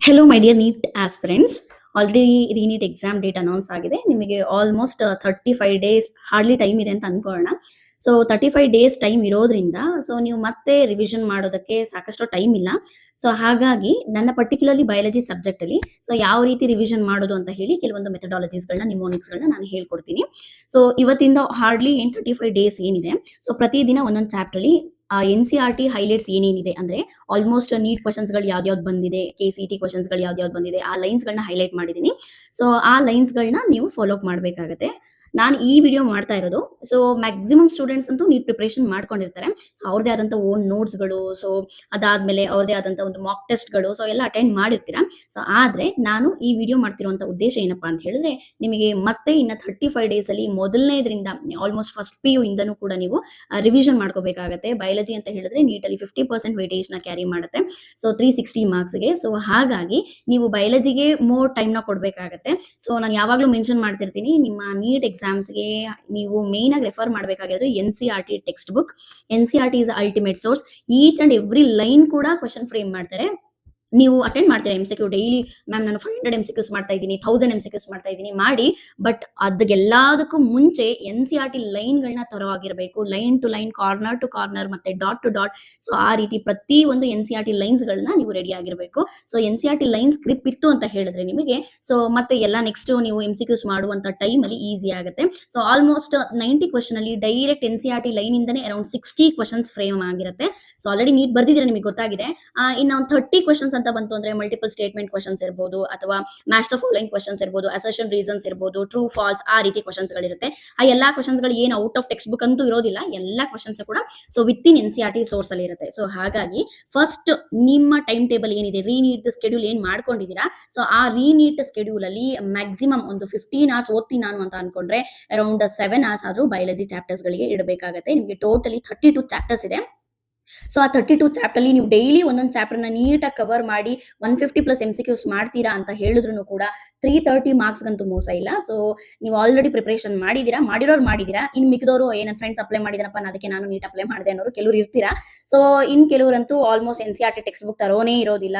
Hello my dear NEET aspirants. Already reNEET exam date announce ಆಗಿದೆ. ನಿಮಗೆ almost 35 days hardly time ಇದೆ ಅಂತ ಅನ್ಕೊಳ್ಳೋಣ. ಸೊ 35 ಡೇಸ್ ಟೈಮ್ ಇರೋದ್ರಿಂದ ಸೊ ನೀವು ಮತ್ತೆ ರಿವಿಷನ್ ಮಾಡೋದಕ್ಕೆ ಸಾಕಷ್ಟು ಟೈಮ್ ಇಲ್ಲ. ಸೊ ಹಾಗಾಗಿ ನನ್ನ ಪರ್ಟಿಕ್ಯುಲರ್ಲಿ ಬಯಾಲಜಿ ಸಬ್ಜೆಕ್ಟ್ ಅಲ್ಲಿ ಸೊ ಯಾವ ರೀತಿ ರಿವಿಷನ್ ಮಾಡೋದು ಅಂತ ಹೇಳಿ ಕೆಲವೊಂದು ಮೆಥಡಾಲಜೀಸ್ಗಳನ್ನ ನಿಮೋನಿಕ್ಸ್ಗಳನ್ನ ನಾನು ಹೇಳ್ಕೊಡ್ತೀನಿ. ಸೊ ಇವತ್ತಿಂದ ಹಾರ್ಡ್ಲಿ 35 ಡೇಸ್ ಏನಿದೆ ಸೊ ಪ್ರತಿದಿನ ಒಂದೊಂದು ಚಾಪ್ಟರ್ ಅಲ್ಲಿ NCERT ಹೈಲೈಟ್ಸ್ ಏನೇನಿದೆ ಅಂದ್ರೆ ಆಲ್ಮೋಸ್ಟ್ ನೀಟ್ ಕ್ವಶನ್ಸ್ಗಳು ಯಾವ್ದು ಬಂದಿದೆ, KCET ಕ್ವಶನ್ಸ್ಗಳು ಯಾವ್ದು ಬಂದಿದೆ, ಆ ಲೈನ್ಸ್ಗಳನ್ನ ಹೈಲೈಟ್ ಮಾಡಿದ್ದೀನಿ. ಸೊ ಆ ಲೈನ್ಸ್ಗಳನ್ನ ನೀವು ಫಾಲೋ ಅಪ್ ಮಾಡಬೇಕಾಗುತ್ತೆ. ನಾನು ಈ ವಿಡಿಯೋ ಮಾಡ್ತಾ ಇರೋದು ಸೊ ಮ್ಯಾಕ್ಸಿಮಮ್ ಸ್ಟೂಡೆಂಟ್ಸ್ ಅಂತೂ ನೀಟ್ ಪ್ರಿಪರೇಷನ್ ಮಾಡ್ಕೊಂಡಿರ್ತಾರೆ. ಸೊ ಅವ್ರದೇ ಆದಂಥ ಓನ್ ನೋಟ್ಸ್ಗಳು, ಸೊ ಅದಾದ್ಮೇಲೆ ಅವ್ರದೇ ಆದಂಥ ಒಂದು ಮಾಕ್ ಟೆಸ್ಟ್ಗಳು ಸೊ ಎಲ್ಲ ಅಟೆಂಡ್ ಮಾಡಿರ್ತೀರಾ. ಸೊ ಆದ್ರೆ ನಾನು ಈ ವಿಡಿಯೋ ಮಾಡ್ತಿರುವಂಥ ಉದ್ದೇಶ ಏನಪ್ಪಾ ಅಂತ ಹೇಳಿದ್ರೆ ನಿಮಗೆ ಮತ್ತೆ ಇನ್ನ 35 ಡೇಸ್ ಅಲ್ಲಿ ಮೊದಲನೇದ್ರಿಂದ ಆಲ್ಮೋಸ್ಟ್ ಫಸ್ಟ್ PU ಇಂದನೂ ಕೂಡ ನೀವು ರಿವಿಷನ್ ಮಾಡ್ಕೋಬೇಕಾಗತ್ತೆ. ಬಯಾಲಜಿ ಅಂತ ಹೇಳಿದ್ರೆ ನೀಟಲ್ಲಿ 50% ವೇಟೇಜ್ ನ ಕ್ಯಾರಿ ಮಾಡುತ್ತೆ. ಸೊ 360 ಮಾರ್ಕ್ಸ್ಗೆ. ಸೊ ಹಾಗಾಗಿ ನೀವು ಬಯಾಲಜಿಗೆ ಮೋರ್ ಟೈಮ್ ನ ಕೊಡ್ಬೇಕಾಗತ್ತೆ. ಸೊ ನಾನು ಯಾವಾಗ್ಲೂ ಮೆನ್ಷನ್ ಮಾಡ್ತಿರ್ತೀನಿ, ನಿಮ್ಮ ನೀಟ್ ಎಕ್ಸಾಮ್ಸ್ಗೆ ನೀವು ಮೇನ್ ಆಗಿ ರೆಫರ್ ಮಾಡಬೇಕಾಗಿರೋದು NCERT text book. NCERT is ultimate source. Each and every line ಕೂಡ ಕ್ವಶನ್ ಫ್ರೇಮ್ ಮಾಡ್ತಾರೆ. ನೀವು ಅಟೆಂಡ್ ಮಾಡ್ತೀರಾ MCQ ಡೈಲಿ. ಮ್ಯಾಮ್ ನಾನು 500 MCQs ಮಾಡ್ತಾ ಇದ್ದೀನಿ, 1000 MCQs ಮಾಡ್ತಾ ಇದ್ದೀನಿ ಮಾಡಿ. ಬಟ್ ಅದಕ್ಕೆಲ್ಲದಕ್ಕೂ ಮುಂಚೆ NCERT ಲೈನ್ಗಳನ್ನ ತರವಾಗಿರಬೇಕು. Line to line, corner to corner, ಮತ್ತೆ ಡಾಟ್ ಟು ಡಾಟ್. ಸೊ ಆ ರೀತಿ ಪ್ರತಿ ಒಂದು NCERT ಲೈನ್ಸ್ಗಳನ್ನ ನೀವು ರೆಡಿ ಆಗಿರಬೇಕು. ಸೊ NCERT ಲೈನ್ಸ್ ಗ್ರಿಪ್ ಇತ್ತು ಅಂತ ಹೇಳಿದ್ರೆ ನಿಮಗೆ ಸೊ ಮತ್ತೆ ಎಲ್ಲ ನೆಕ್ಸ್ಟ್ ನೀವು MCQs ಮಾಡುವಂತ ಟೈಮ್ ಅಲ್ಲಿ ಈಸಿ ಆಗುತ್ತೆ. ಸೊ ಆಲ್ಮೋಸ್ಟ್ 90 ಕ್ವಶನ್ ಅಲ್ಲಿ ಡೈರೆಕ್ಟ್ NCERT ಲೈನ್ ಇಂದನೇ ಅರೌಂಡ್ 60 ಕ್ವಶನ್ಸ್ ಫ್ರೇಮ್ ಆಗಿರುತ್ತೆ. ಸೊ ಆಲ್ರೆಡಿ ನೀಟ್ ಬರ್ದಿದ್ರೆ ನಿಮಗೆ ಗೊತ್ತಾಗಿದೆ. ಇನ್ನ ಒಂದು 30 ಕ್ವಶನ್ಸ್ ಅಂತ ಬಂತು ಅಂದ್ರೆ ಮಲ್ಟಿಪಲ್ ಸ್ಟೇಟ್ಮೆಂಟ್ ಕ್ವಶನ್ಸ್ ಇರ್ಬೋದು, ಅಥವಾ ಮ್ಯಾಚ್ ದ ಫಾಲೋಯಿಂಗ್ ಕ್ವಶನ್ಸ್ ಇರ್ಬೋದು, ಅಸರ್ಷನ್ ರೀಸನ್ಸ್ ಇರ್ಬೋದು, ಟ್ರೂ ಫಾಲ್ಸ್, ಆ ರೀತಿ ಕ್ವಶನ್ಸ್ ಗಳಿರುತ್ತೆ. ಆ ಎಲ್ಲಾ ಕ್ವಶನ್ಸ್ ಗಳು ಏನು ಔಟ್ ಆಫ್ ಟೆಕ್ಸ್ಟ್ ಬುಕ್ ಅಂತೂ ಇರೋದಿಲ್ಲ. ಎಲ್ಲಾ ಕ್ವಶನ್ಸ್ ಕೂಡ so with in NCERT source ಅಲ್ಲಿ ಇರುತ್ತೆ. ಸೊ ಹಾಗಾಗಿ ಫಸ್ಟ್ ನಿಮ್ಮ ಟೈಮ್ ಟೇಬಲ್ ಏನಿದೆ, ರೀನೀಟ್ ಸ್ಕೆಡ್ಯೂಲ್ ಏನ್ ಮಾಡ್ಕೊಂಡಿದ್ದೀರಾ, ಸೊ ಆ ರೀನೀಟ್ ಸ್ಕೆಡ್ಯೂಲ್ ಅಲ್ಲಿ ಮ್ಯಾಕ್ಸಿಮಮ್ ಒಂದು 15 ಅವರ್ಸ್ ಓದ್ತೀನಿ ನಾನು ಅಂತ ಅನ್ಕೊಂಡ್ರೆ ಅರೌಂಡ್ 7 ಅವರ್ಸ್ ಆದ್ರೂ ಬಯಾಲಜಿ ಚಾಪ್ಟರ್ಸ್ ಗಳಿಗೆ ಇಡಬೇಕಾಗತ್ತೆ. ನಿಮಗೆ ಟೋಟಲಿ 32 ಚಾಪ್ಟರ್ಸ್ ಇದೆ. ಸೊ ಆ 32 ಚಾಪ್ಟರ್ ಅಲ್ಲಿ ನೀವು ಡೈಲಿ ಒಂದೊಂದು ಚಾಪ್ಟರ್ ನ ನೀಟಾಗಿ ಕವರ್ ಮಾಡಿ 150+ MCQs ಮಾಡ್ತೀರಾ ಅಂತ ಹೇಳಿದ್ರು ಕೂಡ 330 ಮಾರ್ಕ್ಸ್ ಗಂತೂ ಮೋಸ ಇಲ್ಲ. ಸೊ ನೀವು ಆಲ್ರೆಡಿ ಪ್ರಿಪರೇಷನ್ ಮಾಡಿದ್ದೀರಾ. ಇನ್ ಮಿಕ್ಕಿದವರು ನನ್ನ ಫ್ರೆಂಡ್ಸ್ ಅಪ್ಲೈ ಮಾಡಿದಾರಪ್ಪ, ಅದಕ್ಕೆ ನಾನು ನೀಟ್ ಅಪ್ಲೈ ಮಾಡಿದೆ ಅನ್ನೋರು ಕೆಲವರು ಇರ್ತೀರಾ. ಸೊ ಇನ್ ಕೆಲವರಂತೂ ಆಲ್ಮೋಸ್ಟ್ NCERT ಟೆಕ್ಸ್ಟ್ ಬುಕ್ ತರೋನೇ ಇರೋದಿಲ್ಲ.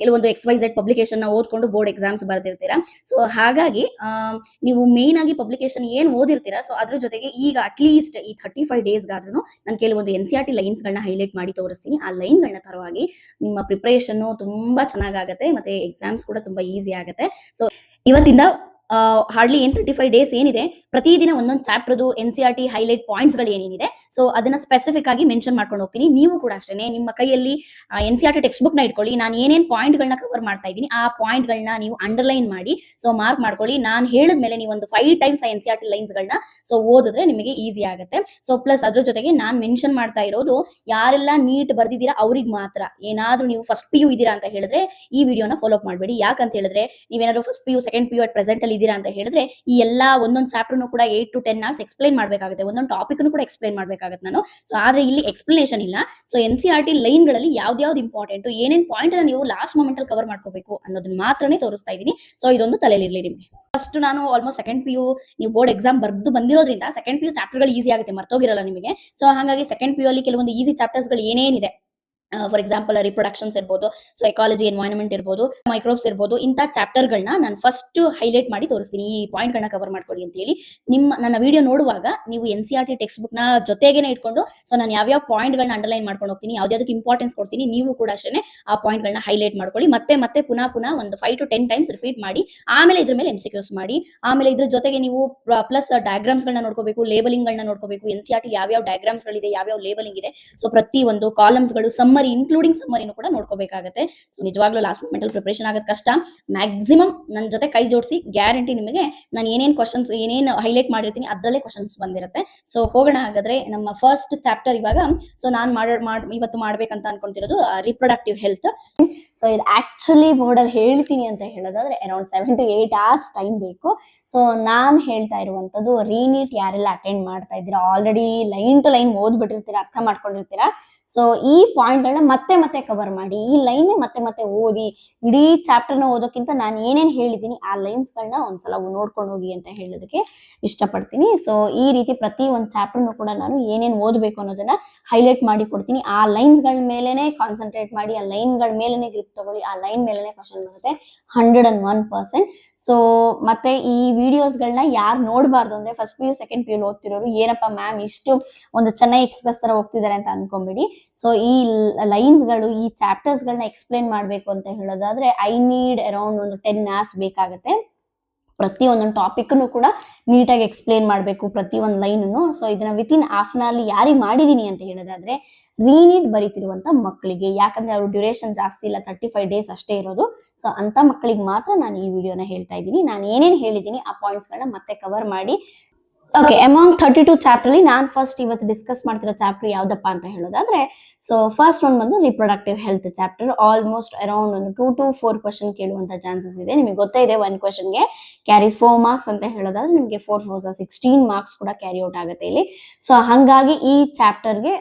ಕೆಲವೊಂದು XYZ ಪಬ್ಲಿಕೇಶನ್ ನ ಓದ್ಕೊಂಡು ಬೋರ್ಡ್ ಎಕ್ಸಾಮ್ಸ್ ಬರ್ದಿರ್ತೀರಾ. ಸೊ ಹಾಗಾಗಿ ನೀವು ಮೇನ್ ಆಗಿ ಪಬ್ಲಿಕೇಶನ್ ಏನ್ ಓದಿರ್ತೀರಾ ಸೊ ಅದ್ರ ಜೊತೆಗೆ ಈಗ ಅಟ್ಲೀಸ್ಟ್ ಈ 35 ಡೇಸ್ಗಾದ್ರೂ ನಾನು ಕೆಲವೊಂದು NCERT ಲೈನ್ಸ್ ಗಳನ್ನ ಹೈಲೈಟ್ ಮಾಡಿ ತೋರಿಸ್ತೀನಿ. ಆ ಲೈನ್ ಗಳನ್ನ ತರವಾಗಿ ನಿಮ್ಮ ಪ್ರಿಪರೇಷನ್ ತುಂಬಾ ಚೆನ್ನಾಗಾಗತ್ತೆ, ಮತ್ತೆ ಎಕ್ಸಾಮ್ಸ್ ಕೂಡ ತುಂಬಾ ಈಸಿ ಆಗುತ್ತೆ. ಸೊ ಇವತ್ತಿಂದ ಹಾರ್ಡ್ಲಿ 35 ಡೇಸ್ ಏನಿದೆ ಪ್ರತಿದಿನ ಒಂದೊಂದು ಚಾಪ್ಟರ್ದು NCERT ಹೈಲೈಟ್ ಪಾಯಿಂಟ್ಸ್ ಗಳು ಏನೇನಿದೆ ಸೊ ಅದನ್ನ ಸ್ಪೆಸಿಫಿಕ್ ಆಗಿ ಮೆನ್ಷನ್ ಮಾಡ್ಕೊಂಡು ಹೋಗ್ತೀನಿ. ನೀವು ಕೂಡ ಅಷ್ಟೇ ನಿಮ್ಮ ಕೈಯಲ್ಲಿ NCERT ಟೆಕ್ಸ್ಟ್ ಬುಕ್ ನ ಇಟ್ಕೊಳ್ಳಿ. ನಾನು ಏನೇನ್ ಪಾಯಿಂಟ್ ಗಳನ್ನ ಕವರ್ ಮಾಡ್ತಾ ಇದ್ದೀನಿ ಆ ಪಾಯಿಂಟ್ ಗಳನ್ನ ನೀವು ಅಂಡರ್ಲೈನ್ ಮಾಡಿ ಸೊ ಮಾರ್ಕ್ ಮಾಡ್ಕೊಳ್ಳಿ. ನಾನು ಹೇಳಿದ್ಮೇಲೆ ನೀವು ಒಂದು 5 ಟೈಮ್ಸ್ NCERT ಲೈನ್ಸ್ ಗಳನ್ನ ಸೊ ಓದಿದ್ರೆ ನಿಮಗೆ ಈಸಿ ಆಗುತ್ತೆ. ಸೊ ಪ್ಲಸ್ ಅದ್ರ ಜೊತೆಗೆ ನಾನು ಮೆನ್ಷನ್ ಮಾಡ್ತಾ ಇರೋದು ಯಾರೆಲ್ಲ ನೀಟ್ ಬರ್ದಿದ್ದೀರಾ ಅವ್ರಿಗೆ ಮಾತ್ರ. ಏನಾದ್ರೂ ನೀವು ಫಸ್ಟ್ PU ಇದ್ದೀರಾ ಅಂತ ಹೇಳಿದ್ರೆ ಈ ವಿಡಿಯೋನ ಫಾಲೋ ಅಪ್ ಮಾಡಬೇಡಿ. ಯಾಕಂತ ಹೇಳಿದ್ರೆ ನೀವೇನಾದ್ರು first PU second PU at present ಅಲ್ಲಿ ಇದ್ದೀರಾ ಅಂತ ಹೇಳಿದ್ರೆ ಈ ಎಲ್ಲಾ ಒಂದೊಂದು ಚಾಪ್ಟರ್ ಕೂಡ 8 to 10 ಅವರ್ಸ್ ಎಕ್ಸ್ಪ್ಲೈನ್ ಮಾಡ್ಬೇಕಾಗುತ್ತೆ. ಒಂದೊಂದು ಟಾಪಿಕ್ ಕೂಡ ಎಕ್ಸ್ಪ್ಲೈನ್ ಮಾಡ್ಬೇಕಾಗುತ್ತೆ ನಾನು. ಸೊ ಆದ್ರೆ ಇಲ್ಲಿ ಎಕ್ಸ್ಪ್ಲನೇಷನ್ ಇಲ್ಲ. ಸೊ NCERT ಲೈನ್ ಗಳಲ್ಲಿ ಯಾವ್ದು ಇಂಪಾರ್ಟೆಂಟ್, ಏನೇನ್ ಪಾಯಿಂಟ್ ಅನ್ನ ನೀವು ಲಾಸ್ಟ್ ಮೊಮೆಂಟ್ ಅಲ್ಲಿ ಕವರ್ ಮಾಡ್ಕೋಬೇಕು ಅನ್ನೋದನ್ನ ಮಾತ್ರನೇ ತೋರಿಸ್ತಾ ಇದ್ದೀನಿ. ಸೊ ಇದೊಂದು ತಲೆಯಲ್ಲಿ ನಿಮಗೆ. ಫಸ್ಟ್ ನಾನು ಆಲ್ಮೋಸ್ಟ್ ಸೆಕೆಂಡ್ PU ನೀವು ಬೋರ್ಡ್ ಎಕ್ಸಾಮ್ ಬರ್ದು ಬಂದಿರೋದ್ರಿಂದ ಸೆಕೆಂಡ್ PU ಚಾಪ್ಟರ್ ಗಳು ಈಸಿ ಆಗುತ್ತೆ, ಮರ್ತೋಗಿರಲ್ಲ ನಿಮಗೆ. ಸೊ ಹಾಗಾಗಿ ಸೆಕೆಂಡ್ PU ಅಲ್ಲಿ ಕೆಲವೊಂದು ಈಸಿ ಚಾಪ್ಟರ್ಸ್ ಗಳು ಏನೇನಿದೆ ಫಾರ್ ಎಕ್ಸಾಂಪಲ್ ರಿಪ್ರೊಡಕ್ಷನ್ಸ್ ಇರ್ಬೋದು, ಸೊ ಎಕಾಲಜಿ ಎನ್ವೈರನ್ಮೆಂಟ್ ಇರ್ಬೋದು, ಮೈಕ್ರೋಬ್ಸ್ ಇರ್ಬೋದು, ಇಂಥ ಚಾಪ್ಟರ್ಗಳನ್ನ ನಾನು ಫಸ್ಟ್ ಹೈಲೈಟ್ ಮಾಡಿ ತೋರಿಸ್ತೀನಿ. ಈ ಪಾಯಿಂಟ್ ಗಳನ್ನ ಕವರ್ ಮಾಡ್ಕೊಳ್ಳಿ ಅಂತ ಹೇಳಿ ನನ್ನ ವಿಡಿಯೋ ನೋಡುವಾಗ ನೀವು NCERT ಟೆಕ್ಸ್ಟ್ ಬುಕ್ ನ ಜೊತೆಗೇನೆ ಇಟ್ಕೊಂಡು ಸೊ ನಾನು ಯಾವ್ಯಾವ ಪಾಯಿಂಟ್ ಗಳನ್ನ ಅಂಡರ್ಲೈನ್ ಮಾಡ್ಕೊಂಡು ಹೋಗ್ತೀನಿ, ಯಾವ್ದಾವ್ದಕ್ಕೆ ಇಂಪಾರ್ಟೆನ್ಸ್ ಕೊಡ್ತೀನಿ, ನೀವು ಕೂಡ ಅಷ್ಟೇ ಆ ಪಾಯಿಂಟ್ ಗಳನ್ನ ಹೈಲೈಟ್ ಮಾಡ್ಕೊಳ್ಳಿ. ಮತ್ತೆ ಪುನಃ ಒಂದು 5 to 10 ಟೈಮ್ಸ್ ರಿಪೀಟ್ ಮಾಡಿ ಆಮೇಲೆ ಇದ್ರ ಮೇಲೆ MCQs ಮಾಡಿ. ಆಮೇಲೆ ಇದ್ರ ಜೊತೆಗೆ ನೀವು ಪ್ಲಸ್ ಡಯಾಗ್ರಾಮ್ಸ್ ಗಳನ್ನ ನೋಡ್ಕೋಬೇಕು, ಲೇಬಲಿಂಗ್ ಗಳನ್ನ ನೋಡ್ಕೋಬೇಕು. NCERT ಯಾವ್ಯಾವ ಡಯಾಗ್ರಾಮ್ಸ್ ಗಳಿದೆ, ಯಾವ್ಯಾವ ಲೇಬಲಿಂಗ್ ಇದೆ, ಸೊ ಪ್ರತಿ ಒಂದು ಕಾಲಮ್ಸ್ ಗಳು ಇನ್ಕ್ಲೂಡಿಂಗ್ ಸಮ್ಮರಿನೂ ಕೂಡ ನೋಡ್ಕೋಬೇಕಾಗುತ್ತೆ. ಸೊ ನಿಜವಾಗ್ಲೂ ಲಾಸ್ಟ್ ಮೊಮೆಂಟ್ ಅಲ್ಲಿ ಪ್ರಿಪರೇಷನ್ ಆಗೋದು ಕಷ್ಟ. ಮ್ಯಾಕ್ಸಿಮಮ್ ನನ್ನ ಜೊತೆ ಕೈ ಜೋಡಿಸಿ ಗ್ಯಾರಂಟಿ ನಿಮಗೆ ನಾನು ಏನೇನ್ ಕ್ವಶನ್ಸ್ ಏನೇನು ಹೈಲೈಟ್ ಮಾಡಿರ್ತೀನಿ ಅದರಲ್ಲೇ ಕ್ವಶನ್ಸ್ ಬಂದಿರುತ್ತೆ. ಸೊ ಹೋಗೋಣ ಹಾಗಾದ್ರೆ ನಮ್ಮ ಫಸ್ಟ್ ಚಾಪ್ಟರ್ ಇವಾಗ. ಸೊ ನಾನು ಇವತ್ತು ಮಾಡ್ಬೇಕಂತ ಅನ್ಕೊಂತಿರೋದು ರಿಪ್ರೊಡಕ್ಟಿವ್ ಹೆಲ್ತ್. ಸೊ ಇದು ಆಕ್ಚುಲಿ ಬೋರ್ಡ್ ಅಲ್ಲಿ ಹೇಳ್ತೀನಿ ಅಂತ ಹೇಳೋದಾದ್ರೆ ಅರೌಂಡ್ 7 to 8 hours ಟೈಮ್ ಬೇಕು. ಸೊ ನಾನು ಹೇಳ್ತಾ ಇರುವಂತದ್ದು ರೀನೀಟ್ ಯಾರೆಲ್ಲ ಅಟೆಂಡ್ ಮಾಡ್ತಾ ಇದ್ದೀರಾ, ಆಲ್ರೆಡಿ ಲೈನ್ ಟು ಲೈನ್ ಓದ್ಬಿಟ್ಟಿರ್ತೀರಾ, ಅರ್ಥ ಮಾಡ್ಕೊಂಡಿರ್ತೀರಾ. ಸೊ ಈ ಪಾಯಿಂಟ್ಗಳನ್ನ ಮತ್ತೆ ಮತ್ತೆ ಕವರ್ ಮಾಡಿ, ಈ ಲೈನ್ ಮತ್ತೆ ಮತ್ತೆ ಓದಿ, ಇಡೀ ಚಾಪ್ಟರ್ನ ಓದೋಕ್ಕಿಂತ ನಾನು ಏನೇನು ಹೇಳಿದ್ದೀನಿ ಆ ಲೈನ್ಸ್ಗಳನ್ನ ಒಂದ್ಸಲ ನೋಡ್ಕೊಂಡು ಹೋಗಿ ಅಂತ ಹೇಳೋದಕ್ಕೆ ಇಷ್ಟಪಡ್ತೀನಿ. ಸೊ ಈ ರೀತಿ ಪ್ರತಿ ಒಂದು ಚಾಪ್ಟರ್ನು ಕೂಡ ನಾನು ಏನೇನು ಓದಬೇಕು ಅನ್ನೋದನ್ನ ಹೈಲೈಟ್ ಮಾಡಿ ಕೊಡ್ತೀನಿ. ಆ ಲೈನ್ಸ್ಗಳ ಮೇಲೆನೆ ಕಾನ್ಸಂಟ್ರೇಟ್ ಮಾಡಿ, ಆ ಲೈನ್ಗಳ ಮೇಲೆನೆ ಗ್ರಿಪ್ ತಗೊಳ್ಳಿ, ಆ ಲೈನ್ ಮೇಲೆನೆ ಕ್ವಶನ್ ಬರುತ್ತೆ 101%. ಸೊ ಮತ್ತೆ ಈ ವಿಡಿಯೋಸ್ಗಳನ್ನ ಯಾರು ನೋಡಬಾರ್ದು ಅಂದ್ರೆ first P U second P U ಓದ್ತಿರೋರು, ಏನಪ್ಪ ಮ್ಯಾಮ್ ಇಷ್ಟು ಒಂದು ಚೆನ್ನೈ ಎಕ್ಸ್ಪ್ರೆಸ್ ತರ ಹೋಗ್ತಿದ್ದಾರೆ ಅಂತ ಅನ್ಕೊಂಬಿಡಿ. ಸೊ ಈ ಲೈನ್ಸ್ಗಳು, ಈ ಚಾಪ್ಟರ್ಸ್ಗಳನ್ನ ಎಕ್ಸ್ಪ್ಲೇನ್ ಮಾಡಬೇಕು ಅಂತ ಹೇಳೋದಾದ್ರೆ ಐ ನೀಡ್ ಅರೌಂಡ್ ಒಂದು 10 hours ಬೇಕಾಗುತ್ತೆ. ಪ್ರತಿ ಒಂದೊಂದು ಟಾಪಿಕ್ನು ಕೂಡ ನೀಟಾಗಿ ಎಕ್ಸ್ಪ್ಲೇನ್ ಮಾಡಬೇಕು, ಪ್ರತಿ ಒಂದು ಲೈನು. ಸೊ ಇದನ್ನ ವಿತಿನ್ ಹಾಫ್ ಅನ್ ಅವರ್ಲಿ ಯಾರಿಗೆ ಮಾಡಿದೀನಿ ಅಂತ ಹೇಳೋದಾದ್ರೆ ರೀನೀಟ್ ಬರೀತಿರುವಂತ ಮಕ್ಕಳಿಗೆ, ಯಾಕಂದ್ರೆ ಅವ್ರ ಡ್ಯೂರೇಷನ್ ಜಾಸ್ತಿ ಇಲ್ಲ, 35 days ಅಷ್ಟೇ ಇರೋದು. ಸೊ ಅಂತ ಮಕ್ಕಳಿಗೆ ಮಾತ್ರ ನಾನು ಈ ವಿಡಿಯೋನ ಹೇಳ್ತಾ ಇದ್ದೀನಿ. ನಾನು ಏನೇನು ಹೇಳಿದ್ದೀನಿ ಆ ಪಾಯಿಂಟ್ಸ್ಗಳನ್ನ ಮತ್ತೆ ಕವರ್ ಮಾಡಿ. ಓಕೆ, ಅಮಾಂಗ್ 32 ಚಾಪ್ಟರ್ಲಿ ನಾನು ಫಸ್ಟ್ ಇವತ್ತು ಡಿಸ್ಕಸ್ ಮಾಡ್ತಿರೋ ಚಾಪ್ಟರ್ ಯಾವ್ದಪ್ಪ ಅಂತ ಹೇಳೋದಾದ್ರೆ, ಸೊ ಫಸ್ಟ್ ಒಂದು ಬಂದು reproductive health chapter. Almost around ಒಂದು 2 to 4 ಕ್ವಶನ್ ಕೇಳುವಂತ ಚಾನ್ಸಸ್ ಇದೆ. ನಿಮಗೆ ಗೊತ್ತೇ ಇದೆ, 1 ಕ್ವಶನ್ಗೆ ಕ್ಯಾರೀಸ್ 4 marks ಅಂತ ಹೇಳೋದಾದ್ರೆ ನಿಮಗೆ 4 4 16 marks ಕೂಡ ಕ್ಯಾರಿ ಔಟ್ ಆಗುತ್ತೆ ಇಲ್ಲಿ. ಸೊ ಹಾಗಾಗಿ ಈ ಚಾಪ್ಟರ್ಗೆ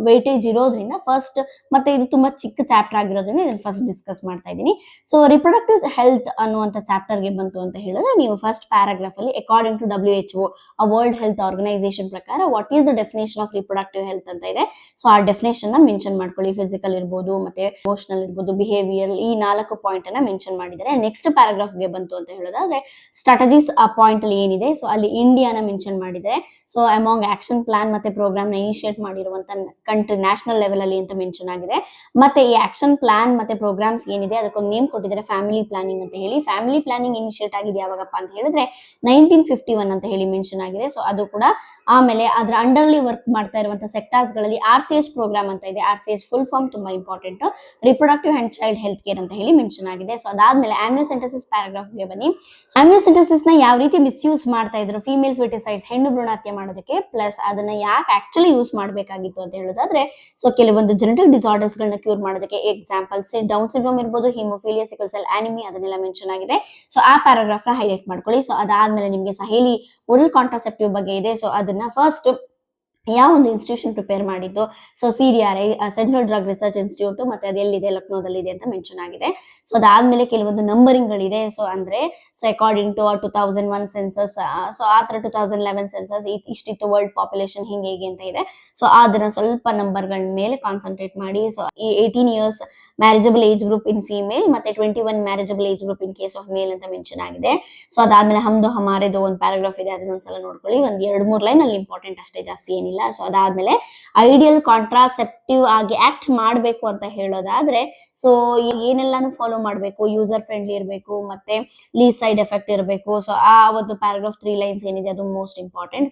ವೇಟೇಜ್ ಇರೋದ್ರಿಂದ ಫಸ್ಟ್, ಮತ್ತೆ ಇದು ತುಂಬಾ ಚಿಕ್ಕ ಚಾಪ್ಟರ್ ಆಗಿರೋದ್ರಿಂದ ನಾನು ಫಸ್ಟ್ ಡಿಸ್ಕಸ್ ಮಾಡ್ತಾ ಇದ್ದೀನಿ. ಸೊ ರಿಪ್ರೊಡಕ್ಟಿವ್ ಹೆಲ್ತ್ ಅನ್ನುವಂಥ ಚಾಪ್ಟರ್ಗೆ ಬಂತು ಅಂತ ಹೇಳಿದ್ರೆ ನೀವು ಫಸ್ಟ್ ಪ್ಯಾರಾಗ್ರಾಫ್ ಅಲ್ಲಿ according to WHO world health organisation ಪ್ರಕಾರ what is the definition of reproductive health ಅಂತ ಇದೆ. ಸೊ ಆ ಡೆಫಿನೇಷನ್ ನ ಮೆನ್ಷನ್ ಮಾಡ್ಕೊಳ್ಳಿ. ಫಿಸಿಕಲ್ ಇರ್ಬೋದು, ಮತ್ತೆ ಎಮೋಷನಲ್ ಇರ್ಬೋದು, ಬಿಹೇವಿಯರ್, ಈ 4 ಪಾಯಿಂಟ್ ಅನ್ನ ಮೆನ್ಷನ್ ಮಾಡಿದ್ದಾರೆ. ನೆಕ್ಸ್ಟ್ ಪ್ಯಾರಾಗ್ರಾಫ್ ಗೆ ಬಂತು ಅಂತ ಹೇಳೋದಾದ್ರೆ ಸ್ಟ್ರಾಟಜೀಸ್ ಆ ಪಾಯಿಂಟ್ ಅಲ್ಲಿ ಏನಿದೆ, ಸೊ ಅಲ್ಲಿ ಇಂಡಿಯಾನ ಮೆನ್ಷನ್ ಮಾಡಿದ್ದಾರೆ. ಸೊ ಅಮಾಂಗ್ ಆಕ್ಷನ್ ಪ್ಲಾನ್ ಮತ್ತೆ ಪ್ರೋಗ್ರಾಮ್ ನ ಇನಿಷಿಯೇಟ್ ಮಾಡಿರುವಂತ ಕಂಟ್ರಿ ನ್ಯಾಷನಲ್ ಲೆವೆಲ್ ಅಲ್ಲಿ ಅಂತ ಮೆನ್ಷನ್ ಆಗಿದೆ. ಮತ್ತೆ ಈ ಆಕ್ಷನ್ ಪ್ಲಾನ್ ಮತ್ತೆ ಪ್ರೋಗ್ರಾಮ್ಸ್ ಏನಿದೆ ಅದಕ್ಕೊಂದು ನೇಮ್ ಕೊಟ್ಟಿದ್ದಾರೆ, ಫ್ಯಾಮಿಲಿ ಪ್ಲಾನಿಂಗ್ ಅಂತ ಹೇಳಿ. ಫ್ಯಾಮಿಲಿ ಪ್ಲಾನಿಂಗ್ ಇನಿಷಿಯೇಟ್ ಆಗಿದೆ ಯಾವಾಗಪ್ಪ ಅಂತ ಹೇಳಿದ್ರೆ 1951 ಅಂತ ಹೇಳಿ ಮೆನ್ಷನ್ ಆಗಿದೆ. ಸೊ ಅದು ಕೂಡ ಆಮೇಲೆ ಅದರ ಅಂಡರ್ಲಿ ವರ್ಕ್ ಮಾಡ್ತಾ ಇರುವಂತಹ ಸೆಕ್ಟಾರ್ಸ್ ಗಳಲ್ಲಿ RCH ಪ್ರೋಗ್ರಾಮ್ ಅಂತ ಇದೆ. RCH ಫುಲ್ ಫಾರ್ಮ್ ತುಂಬಾ important, reproductive and child health care ಅಂತ ಹೇಳಿ ಮೆನ್ಷನ್ ಆಗಿದೆ. ಸೊ ಅದಾದ್ಮೇಲೆ ಆಮ್ನಿಯೋಸೆಂಟೆಸಿಸ್ ಪ್ಯಾರಾಗ್ರಾಫ್ ಗೆ ಬನ್ನಿ. ಆಮ್ನಿಯೋಸೆಂಟೆಸಿಸ್ ನ ಯಾವ ರೀತಿ ಮಿಸ್ಯೂಸ್ ಮಾಡ್ತಾ ಇದ್ರು ಫೀಮೇಲ್ ಫಿಟಿಸೈಡ್ಸ್, ಹೆಣ್ಣು ಭ್ರೂಣ ಹತ್ಯೆ ಮಾಡೋದಕ್ಕೆ, ಪ್ಲಸ್ ಅದನ್ನ ಯಾಕೆ ಆಕ್ಚುಲಿ ಯೂಸ್ ಮಾಡಬೇಕಾಗಿತ್ತು ಅಂತ ಹೇಳೋದಾದ್ರೆ ಸೊ ಕೆಲವೊಂದು ಜೆನೆಟಿಕ್ ಡಿಸಾರ್ಡರ್ಸ್ ಗಳನ್ನ ಕ್ಯೂರ್ ಮಾಡೋದಕ್ಕೆ, ಎಕ್ಸಾಂಪಲ್ಸ್ ಡೌನ್ ಸಿಂಡ್ರೋಮ್ ಇರ್ಬೋದು, ಹಿಮೋಫಿಲಿಯಾ, ಸಿಕಲ್ ಸೆಲ್ ಅನಿಮಿ, ಅದನ್ನೆಲ್ಲ ಮೆನ್ಷನ್ ಆಗಿದೆ. ಸೊ ಆ ಪ್ಯಾರಾಗ್ರಾಫ್ ನ ಹೈಲೈಟ್ ಮಾಡ್ಕೊಳ್ಳಿ. ಸೊ ಅದಾದ್ಮೇಲೆ ನಿಮಗೆ ಸಹೇಲಿ ಓರಲ್ ಕಾಂಟ್ರಾಸೆಪ್ಟಿವ್ ಬಗ್ಗೆ ಇದೆ. ಸೊ ಅದನ್ನ ಫಸ್ಟ್ ಯಾವ ಒಂದು ಇನ್ಸ್ಟಿಟ್ಯೂಷನ್ ಪ್ರಿಪೇರ್ ಮಾಡಿದ್ದು, so CDRI central drug research institute, ಮತ್ತೆ ಅದು ಎಲ್ಲಿದೆ, ಲಕ್ನೋದಲ್ಲಿ ಇದೆ ಅಂತ ಮೆನ್ಷನ್ ಆಗಿದೆ. ಸೊ ಅದಾದ್ಮೇಲೆ ಕೆಲವೊಂದು ನಂಬರಿಂಗ್ ಗಳಿದೆ. ಸೊ ಅಂದ್ರೆ so according to 2001 census, so ಆ ತರ 2011 ಸೆನ್ಸಸ್ ಇಷ್ಟಿತ್ತು ವರ್ಲ್ಡ್ ಪಾಪ್ಯುಲೇಷನ್ ಹಿಂಗೆ ಹೇಗೆ ಅಂತ ಇದೆ. ಸೊ ಅದನ್ನ ಸ್ವಲ್ಪ ನಂಬರ್ಗಳ ಮೇಲೆ ಕಾನ್ಸಂಟ್ರೇಟ್ ಮಾಡಿ. ಸೊ ಈ 18 years marriageable age group in female, ಮತ್ತೆ 21 marriageable age group in case of male ಅಂತ ಮೆನ್ಷನ್ ಆಗಿದೆ. ಸೊ ಅದಾದ್ಮೇಲೆ ಹಮ್ದು ಹಮಾರೆದು ಒಂದು ಪ್ಯಾರಾಗ್ರಾಫ್ ಇದೆ, ಅದನ್ನೊಂದ್ಸಲ ನೋಡ್ಕೊಳ್ಳಿ. ಒಂದ್ 2-3 ಲೈನ್ ಅಲ್ಲಿ ಇಂಪಾರ್ಟೆಂಟ್ ಅಷ್ಟೇ, ಜಾಸ್ತಿ ಏನಿಲ್ಲ. ಸೊ ಅದಾದ್ಮೇಲೆ ಐಡಿಯಲ್ ಕಾಂಟ್ರಾಸೆಪ್ಟಿವ್ ಆಗಿ ಆಕ್ಟ್ ಮಾಡಬೇಕು ಅಂತ ಹೇಳೋದಾದ್ರೆ ಸೊ ಏನೆಲ್ಲಾನು ಫಾಲೋ ಮಾಡಬೇಕು, ಯೂಸರ್ ಫ್ರೆಂಡ್ಲಿ ಇರಬೇಕು, ಮತ್ತೆ ಲೀಸ್ ಸೈಡ್ ಎಫೆಕ್ಟ್ ಇರಬೇಕು. ಸೊ ಆ ಒಂದು ಪ್ಯಾರಾಗ್ರಾಫ್ 3 lines ಏನಿದೆ ಅದು ಮೋಸ್ಟ್ ಇಂಪಾರ್ಟೆಂಟ್.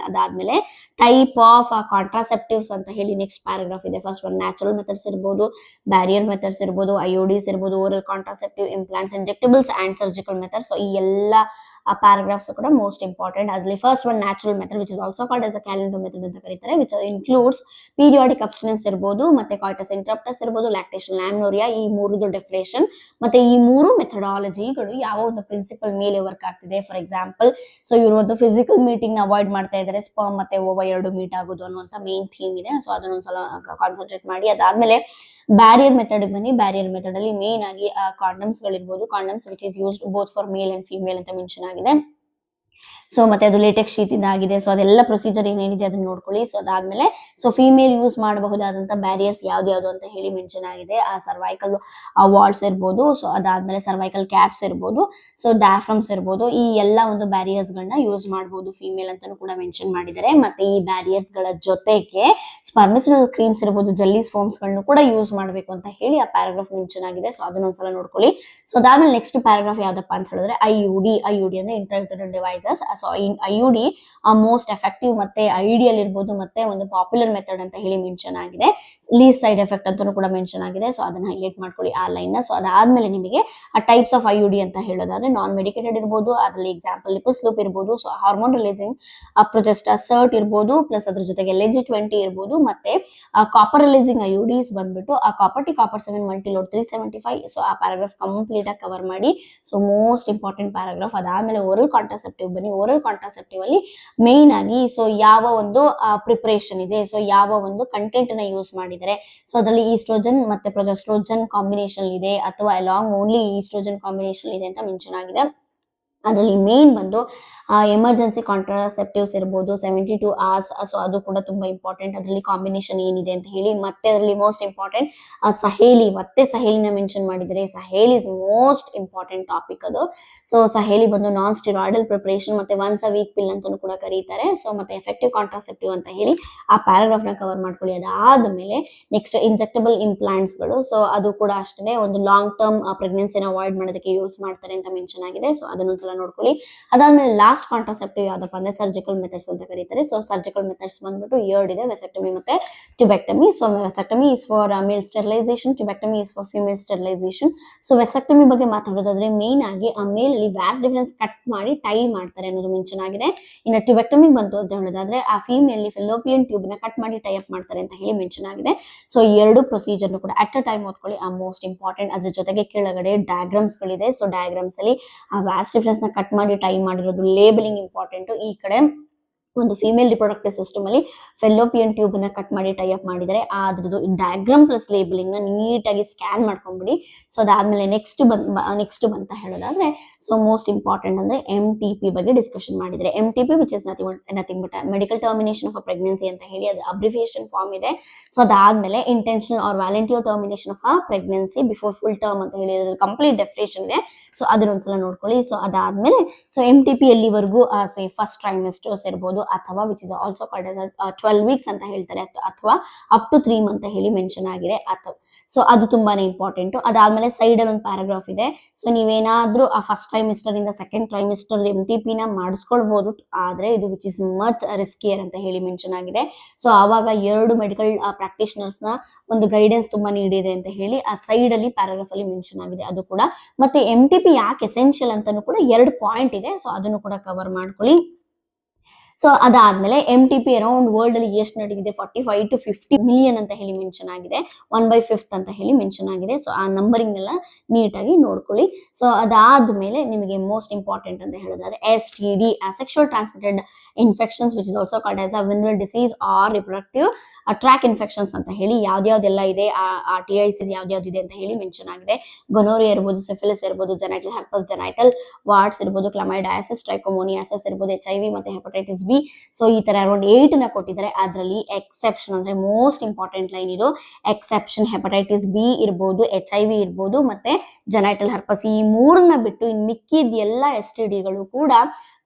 ಅದಾದ್ಮೇಲೆ ಟೈಪ್ ಆಫ್ ಕಾಂಟ್ರಾಸೆಪ್ಟಿವ್ಸ್ ಅಂತ ಹೇಳಿ ನೆಕ್ಸ್ಟ್ ಪ್ಯಾರಾಗ್ರಾಫ್ ಇದೆ. ಫಸ್ಟ್ ಒಂದು ನ್ಯಾಚುರಲ್ ಮೆಥಡ್ಸ್ ಇರ್ಬೋದು, ಬ್ಯಾರಿಯರ್ ಮೆಥಡ್ಸ್ ಇರ್ಬೋದು, IUDs ಇರ್ಬೋದು, oral contraceptive, implants, injectables and surgical methods. So ಈ ಎಲ್ಲ ಪ್ಯಾರಾಗ್ರಾಫ್ಸ್ ಕೂಡ ಮೋಸ್ಟ್ ಇಂಪಾರ್ಟೆಂಟ್. ಅದರಲ್ಲಿ first one natural method which is also called as a calendar method ಅಂತ ಕರೀತಾರೆ, ವಿಚ್ ಇನ್ಕ್ಲೂಡ್ಸ್ ಪೀರಿಯಾಡಿಕ್ ಅಬ್ಸ್ಟಿನೆನ್ಸ್ ಇರ್ಬೋದು, ಮತ್ತೆ ಕಾಯ್ಟಸ್ ಇಂಟರಪ್ಟಸ್ ಇರ್ಬೋದು, ಲ್ಯಾಕ್ಟೇಷನ್ ಲ್ಯಾಮ್ನೋರಿಯಾ, ಈ 3 ಡೆಫಿನೇಷನ್ ಮತ್ತೆ ಈ 3 ಮೆಥಡಾಲಜಿಗಳು ಯಾವ ಒಂದು ಪ್ರಿನ್ಸಿಪಲ್ ಮೇಲೆ ವರ್ಕ್ ಆಗ್ತಿದೆ. ಫಾರ್ ಎಕ್ಸಾಂಪಲ್ ಸೊ ಇವರು ಒಂದು ಫಿಸಿಕಲ್ ಮೀಟಿಂಗ್ ನ ಅವಾಯ್ಡ್ ಮಾಡ್ತಾ ಇದ್ದಾರೆ, ಸ್ಪರ್ಮ್ ಮತ್ತೆ ಓವ 2 ಮೀಟ್ ಆಗೋದು ಅನ್ನುವಂತ ಮೇನ್ ಥೀಮ್ ಇದೆ. ಸೊ ಅದನ್ನೊಂದ್ಸಲ ಕಾನ್ಸಂಟ್ರೇಟ್ ಮಾಡಿ. ಅದಾದ್ಮೇಲೆ ಬ್ಯಾರಿಯರ್ ಮೆಥಡ್ ಬನ್ನಿ. ಬ್ಯಾರಿಯರ್ ಮೆಥಡ್ ಅಲ್ಲಿ ಮೇನ್ ಆಗಿ ಕಾಂಡಮ್ಸ್ ಗಳಿರ್ಬೋದು, condoms which is used both for male and female ಅಂತ ಮೆನ್ಷನ್ ಆಗಿದೆ. ಸೊ ಮತ್ತೆ ಅದು ಲೇಟೆಕ್ಸ್ ಶೀತಿಂದ ಆಗಿದೆ. ಸೊ ಅದೆಲ್ಲ ಪ್ರೊಸೀಜರ್ ಏನೇನಿದೆ ಅದನ್ನ ನೋಡ್ಕೊಳ್ಳಿ. ಸೊ ಅದಾದ್ಮೇಲೆ ಸೊ ಫಿಮೇಲ್ ಯೂಸ್ ಮಾಡಬಹುದಾದಂತ ಬ್ಯಾರಿಯರ್ಸ್ ಯಾವ್ದು ಅಂತ ಹೇಳಿ ಮೆನ್ಷನ್ ಆಗಿದೆ. ಆ ಸರ್ವೈಕಲ್ ವಾಲ್ಸ್ ಇರ್ಬೋದು, ಸೊ ಅದಾದ್ಮೇಲೆ ಸರ್ವೈಕಲ್ ಕ್ಯಾಪ್ಸ್ ಇರ್ಬೋದು, ಸೊ ಡಯಾಫ್ರಮ್ಸ್ ಇರ್ಬೋದು, ಈ ಎಲ್ಲ ಒಂದು ಬ್ಯಾರಿಯರ್ಸ್ ಗಳನ್ನ ಯೂಸ್ ಮಾಡಬಹುದು ಫಿಮೇಲ್ ಅಂತಾನು ಕೂಡ ಮೆನ್ಷನ್ ಮಾಡಿದ್ದಾರೆ. ಮತ್ತೆ ಈ ಬ್ಯಾರಿಯರ್ಸ್ ಗಳ ಜೊತೆಗೆ ಸ್ಪರ್ಮಿಸಿಡಲ್ ಕ್ರೀಮ್ಸ್ ಇರ್ಬೋದು, ಜೆಲ್ಲೀಸ್ ಫೋಮ್ಸ್ ಗಳನ್ನ ಕೂಡ ಯೂಸ್ ಮಾಡಬೇಕು ಅಂತ ಹೇಳಿ ಆ ಪ್ಯಾರಾಗ್ರಾಫ್ ಮೆನ್ಷನ್ ಆಗಿದೆ. ಸೊ ಅದನ್ನೊಂದ್ಸಲ ನೋಡ್ಕೊಳ್ಳಿ. ಸೊ ಅದಾದ್ಮೇಲೆ ನೆಕ್ಸ್ಟ್ ಪ್ಯಾರಾಗ್ರಾಫ್ ಯಾವ್ದಪ್ಪ ಅಂತ ಹೇಳಿದ್ರೆ IUD ಅಂದ್ರೆ intrauterine devices. So IUD most effective ಮತ್ತೆ ಐಡಿಯಲ್ ಇರ್ಬೋದು, ಮತ್ತೆ ಒಂದು ಪಾಪ್ಯುಲರ್ ಮೆಥಡ್ ಅಂತ ಹೇಳಿ ಮೆನ್ಷನ್ ಆಗಿದೆ. ಲೀಸ್ ಸೈಡ್ ಎಫೆಕ್ಟ್ ಅಂತಾನು ಕೂಡ ಮೆನ್ಷನ್ ಆಗಿದೆ. ಸೊ ಅದನ್ನ ಹೈಲೈಟ್ ಮಾಡ್ಕೊಳ್ಳಿ ಆ ಲೈನ್ ನ. ಸೊ ಅದಾದ್ಮೇಲೆ ನಿಮಗೆ ಆ ಟೈಪ್ಸ್ ಆಫ್ IUD ಅಂತ ಹೇಳೋದಾದ್ರೆ ನಾನ್ ಮೆಡಿಕೇಟೆಡ್ ಇರ್ಬೋದು, ಅದರಲ್ಲಿ ಎಕ್ಸಾಂಪಲ್ ಲಿಪಸ್ ಲೂಪ್ ಇರ್ಬೋದು, ಸೊ ಹಾರ್ಮೋನ್ ರಿಲೀಸಿಂಗ್ ಪ್ರೊಜೆಸ್ಟಾಸರ್ಟ್ ಇರ್ಬೋದು, ಪ್ಲಸ್ ಅದ್ರ ಜೊತೆಗೆ LG20 ಇರ್ಬೋದು, ಮತ್ತೆ ಕಾಪರ್ ರಿಲೀಸಿಂಗ್ IUDs ಬಂದ್ಬಿಟ್ಟು ಆ ಕಾಪರ್ 7 ಮಲ್ಟಿಲೋಡ್ 375. ಸೊ ಆ ಪ್ಯಾರಾಗ್ರಾಫ್ ಕಂಪ್ಲೀಟ್ ಆಗಿ ಕವರ್ ಮಾಡಿ. So most important paragraph. ಅದಾದ್ಮೇಲೆ ಓರಲ್ ಕಾಂಟ್ರಾಸೆಪ್ಟಿವ್ ಬನ್ನಿ. ಓರಲ್ ಕಾಂಟ್ರಾಸೆಪ್ಟಿವ್ ಅಲ್ಲಿ ಮೇನ್ ಆಗಿ ಸೊ ಯಾವ ಒಂದು ಪ್ರಿಪರೇಷನ್ ಇದೆ, ಸೊ ಯಾವ ಒಂದು ಕಂಟೆಂಟ್ ನ ಯೂಸ್ ಮಾಡಿದರೆ, ಸೊ ಅದರಲ್ಲಿ ಈಸ್ಟ್ರೋಜನ್ ಮತ್ತೆ ಪ್ರೊಜೆಸ್ಟ್ರೋಜನ್ ಕಾಂಬಿನೇಷನ್ ಇದೆ ಅಥವಾ ಅಲಾಂಗ್ ಓನ್ಲಿ ಈಸ್ಟ್ರೋಜನ್ ಕಾಂಬಿನೇಷನ್ ಇದೆ ಅಂತ ಮೆನ್ಷನ್ ಆಗಿದೆ. ಅದರಲ್ಲಿ ಮೇನ್ ಬಂದು ಎಮರ್ಜೆನ್ಸಿ ಕಾಂಟ್ರಾಸೆಪ್ಟಿವ್ಸ್ ಇರ್ಬೋದು 72 hours, ಸೊ ಅದು ಕೂಡ ತುಂಬಾ ಇಂಪಾರ್ಟೆಂಟ್. ಅದರಲ್ಲಿ ಕಾಂಬಿನೇಷನ್ ಏನಿದೆ ಅಂತ ಹೇಳಿ. ಮತ್ತೆ ಅದರಲ್ಲಿ ಮೋಸ್ಟ್ ಇಂಪಾರ್ಟೆಂಟ್ ಸಹೇಲಿ, ಮತ್ತೆ ಸಹೇಲಿನ ಮೆನ್ಷನ್ ಮಾಡಿದರೆ. Saheli is most important topic ಅದು. ಸೊ ಸಹೇಲಿ ಬಂದು ನಾನ್ ಸ್ಟಿರಾಯ್ಡಲ್ ಪ್ರಿಪರೇಷನ್ ಮತ್ತೆ ಒನ್ಸ್ ಅ ವೀಕ್ ಪಿಲ್ ಅಂತಾನು ಕೂಡ ಕರೀತಾರೆ. ಸೊ ಮತ್ತೆ ಎಫೆಕ್ಟಿವ್ ಕಾಂಟ್ರಾಸೆಪ್ಟಿವ್ ಅಂತ ಹೇಳಿ ಆ ಪ್ಯಾರಾಗ್ರಾಫ್ ನ ಕವರ್ ಮಾಡ್ಕೊಳ್ಳಿ. ಅದಾದ್ಮೇಲೆ ನೆಕ್ಸ್ಟ್ ಇಂಜೆಕ್ಟಬಲ್ ಇಂಪ್ಲಾಂಟ್ಸ್ ಗಳು, ಸೊ ಅದು ಕೂಡ ಅಷ್ಟೇ ಒಂದು ಲಾಂಗ್ ಟರ್ಮ್ ಪ್ರೆಗ್ನೆನ್ಸಿನ ಅವಾಯ್ಡ್ ಮಾಡೋದಕ್ಕೆ ಯೂಸ್ ಮಾಡ್ತಾರೆ ಅಂತ ಮೆನ್ಷನ್ ಆಗಿದೆ. ಸೊ ಅದನ್ನೊಂದ್ಸಲ ನೋಡ್ಕೊಳ್ಳಿ. ಅದಾದ್ಮೇಲೆ ಲಾಸ್ಟ್ ಕಾಂಟ್ರಾಸೆಪ್ಟಿವ್ ಯಾವ್ದಪ್ಪ ಅಂದ್ರೆ ಸರ್ಜಿಕಲ್ ಮೆಥಡ್ಸ್ ಅಂತ ಕರೀತಾರೆ. ಸೊ ಸರ್ಜಿಕಲ್ ಮೆಥಡ್ಸ್ ಬಂದ್ಬಿಟ್ಟು 2 ಇದೆ, ವೆಸೆಕ್ಟಮಿ ಮತ್ತೆ tubectomy. So vasectomy is for male sterilisation, tubectomy is for female sterilisation. So vasectomy ಬಗ್ಗೆ ಮಾತಾಡೋದಾದ್ರೆ ಮೇನ್ ಆಗಿ ಆ ಮೇಲ್ ಅಲ್ಲಿ ವ್ಯಾಸ್ ಡಿಫರೆನ್ಸ್ ಕಟ್ ಮಾಡಿ ಟೈ ಮಾಡ್ತಾರೆ ಅನ್ನೋದು ಮೆನ್ಷನ್ ಆಗಿದೆ. ಇನ್ನು ಟ್ಯೂಬೆಕ್ಟಮಿ ಬಂತು ಅಂತ ಹೇಳೋದಾದ್ರೆ ಆ ಫೀಮೇಲ್ ಫೆಲೋಪಿಯನ್ ಟ್ಯೂಬ್ ನ ಕಟ್ ಮಾಡಿ ಟೈ ಅಪ್ ಮಾಡ್ತಾರೆ ಅಂತ ಹೇಳಿ ಮೆನ್ಷನ್ ಆಗಿದೆ. ಸೊ 2 ಪ್ರೊಸೀಜರ್ ಕೂಡ ಅಟ್ ಅ ಟೈಮ್ ಓದ್ಕೊಳ್ಳಿ, ಆ ಮೋಸ್ಟ್ ಇಂಪಾರ್ಟೆಂಟ್. ಅದ್ರ ಜೊತೆಗೆ ಕೆಳಗಡೆ ಡಯಾಗ್ರಾಮ್ಸ್ ಗಳಿದೆ. ಸೊ ಡಯಾಗ್ರಾಮ್ಸ್ ಅಲ್ಲಿ ಆ ವ್ಯಾಸ್ ಡಿಫರೆನ್ಸ್ ನ ಕಟ್ ಮಾಡಿ ಟೈ ಮಾಡಿರೋದು, ಲೇಬಲಿಂಗ್ ಇಂಪಾರ್ಟೆಂಟ್. ಈ ಕಡೆ ಒಂದು ಫಿಮೇಲ್ ರಿಪ್ರೊಡಕ್ಟಿವ್ ಸಿಸ್ಟಮ್ ಅಲ್ಲಿ ಫೆಲೋಪಿಯನ್ ಟ್ಯೂಬ್ ನ ಕಟ್ ಮಾಡಿ ಟೈ ಅಪ್ ಮಾಡಿದರೆ ಅದ್ರದ್ದು ಡಯಾಗ್ರಾಮ್ ಪ್ಲಸ್ ಲೇಬಲಿಂಗ್ ನ ನೀಟಾಗಿ ಸ್ಕ್ಯಾನ್ ಮಾಡ್ಕೊಂಡ್ಬಿಡಿ. ಸೊ ಅದಾದ್ಮೇಲೆ ನೆಕ್ಸ್ಟ್ ಬಂತ ಹೇಳೋದಾದ್ರೆ ಸೊ ಮೋಸ್ಟ್ ಇಂಪಾರ್ಟೆಂಟ್ ಅಂದ್ರೆ MTP ಬಗ್ಗೆ ಡಿಸ್ಕಷನ್ ಮಾಡಿದ್ರೆ. MTP which is nothing but medical termination of pregnancy ಅಂತ ಹೇಳಿ ಅದು ಅಬ್ರಿವಿಯೇಷನ್ ಫಾರ್ಮ್ ಇದೆ. ಸೊ ಅದಾದ್ಮೇಲೆ intentional R ವ್ಯಾಲಂಟಿಯರ್ termination of pregnancy before full term ಅಂತ ಹೇಳಿ ಕಂಪ್ಲೀಟ್ ಡೆಫಿನೇಷನ್ ಇದೆ. ಸೊ ಅದನ್ನೊಂದ್ಸಲ ನೋಡ್ಕೊಳ್ಳಿ. ಸೊ ಅದಾದ್ಮೇಲೆ ಸೊ MTP ಎಲ್ಲಿವರೆಗೂ ಫಸ್ಟ್ ಟ್ರೈಮೆಸ್ಟರ್ಸ್ ಇರ್ಬೋದು ಅಥವಾ which is also called as 12 weeks ಅಂತ ಹೇಳ್ತಾರೆ, ಅಥವಾ ಅಪ್ ಟು 3 months ಹೇಳಿ ಮೆನ್ಷನ್ ಆಗಿದೆ. ಅಥವಾ ಸೊ ಅದು ತುಂಬಾನೇ ಇಂಪಾರ್ಟೆಂಟ್. ಅದಾದ್ಮೇಲೆ ಸೈಡ್ ಅಲ್ಲಿ ಒಂದು ಪ್ಯಾರಾಗ್ರಾಫ್ ಇದೆ. ಸೊ ನೀವೇನಾದ್ರೂ ಆ ಫಸ್ಟ್ ಟ್ರೈಮಿಸ್ಟರ್ ಇಂದ ಸೆಕೆಂಡ್ ಟ್ರೈಮಿಸ್ಟರ್ MTP ನ ಮಾಡಿಸ್ಕೊಳ್ಬಹುದು, ಆದ್ರೆ ಇದು ವಿಚ್ ಇಸ್ ಮಚ್ ರಿಸ್ಕಿಯರ್ ಅಂತ ಹೇಳಿ ಮೆನ್ಷನ್ ಆಗಿದೆ. ಸೊ ಆವಾಗ 2 ಮೆಡಿಕಲ್ ಪ್ರಾಕ್ಟೀಷನರ್ಸ್ ನ ಒಂದು ಗೈಡೆನ್ಸ್ ತುಂಬಾ ನೀಡಿದೆ ಅಂತ ಹೇಳಿ ಆ ಸೈಡ್ ಅಲ್ಲಿ ಪ್ಯಾರಾಗ್ರಾಫ್ ಅಲ್ಲಿ ಮೆನ್ಷನ್ ಆಗಿದೆ. ಅದು ಕೂಡ ಮತ್ತೆ MTP ಯಾಕೆ ಎಸೆನ್ಷಿಯಲ್ ಅಂತಾನು ಕೂಡ 2 ಪಾಯಿಂಟ್ ಇದೆ. ಸೊ ಅದನ್ನು ಕೂಡ ಕವರ್ ಮಾಡ್ಕೊಳ್ಳಿ. ಸೊ ಅದಾದ್ಮೇಲೆ MTP ಅರೌಂಡ್ ವರ್ಲ್ಡ್ ಅಲ್ಲಿ ಎಷ್ಟು ನಡೀತಿದೆ 45 to 50 million ಅಂತ ಹೇಳಿ ಮೆನ್ಷನ್ ಆಗಿದೆ. 1/5 ಅಂತ ಹೇಳಿ ಮೆನ್ಷನ್ ಆಗಿದೆ. ಸೊ ಆ ನಂಬರಿಂಗ್ ಎಲ್ಲ ನೀಟಾಗಿ ನೋಡ್ಕೊಳ್ಳಿ. ಸೊ ಅದಾದ್ಮೇಲೆ ನಿಮಗೆ ಮೋಸ್ಟ್ ಇಂಪಾರ್ಟೆಂಟ್ ಅಂತ ಹೇಳೋದಾದ್ರೆ STD sexual transmitted infections which is also called as venereal disease or reproductive tract infections ಅಂತ ಹೇಳಿ ಯಾವ್ದೆಲ್ಲ ಇದೆ, ಆ TICs ಯಾವ್ದಿದೆ ಅಂತ ಹೇಳಿ ಮೆನ್ಷನ್ ಆಗಿದೆ. ಗೊನೋರಿಯಾ ಇರ್ಬೋದು, ಸಿಫಿಲಿಸ್ ಇರ್ಬೋದು, ಜೆನೈಟಲ್ ಹರ್ಪಸ್, ಜೆನೈಟಲ್ ವಾರ್ಡ್ಸ್ ಇರ್ಬೋದು, ಕ್ಲಮೈಡಾಸಿಸ್, ಟ್ರೈಕೋಮೋನಿಯಾಸಿಸ್ ಇರ್ಬೋದು, HIV ಮತ್ತೆ ಹೆಪಟೈಟಿಸ್ B. ಸೊ ಈ ತರ ಅರೌಂಡ್ 8 ನ ಕೊಟ್ಟಿದ್ದಾರೆ. ಅದರಲ್ಲಿ ಎಕ್ಸೆಪ್ಷನ್ ಅಂದ್ರೆ ಮೋಸ್ಟ್ ಇಂಪಾರ್ಟೆಂಟ್ ಲೈನ್ ಇದು. ಎಕ್ಸೆಪ್ಷನ್ ಹೆಪಟೈಟಿಸ್ B ಇರ್ಬೋದು, HIV ಇರ್ಬೋದು ಮತ್ತೆ ಜೆನೈಟಲ್ ಹರ್ಪಸ್, ಈ 3ನ ಬಿಟ್ಟು ಇನ್ ಮಿಕ್ಕಿದ ಎಲ್ಲ STDಗಳು ಕೂಡ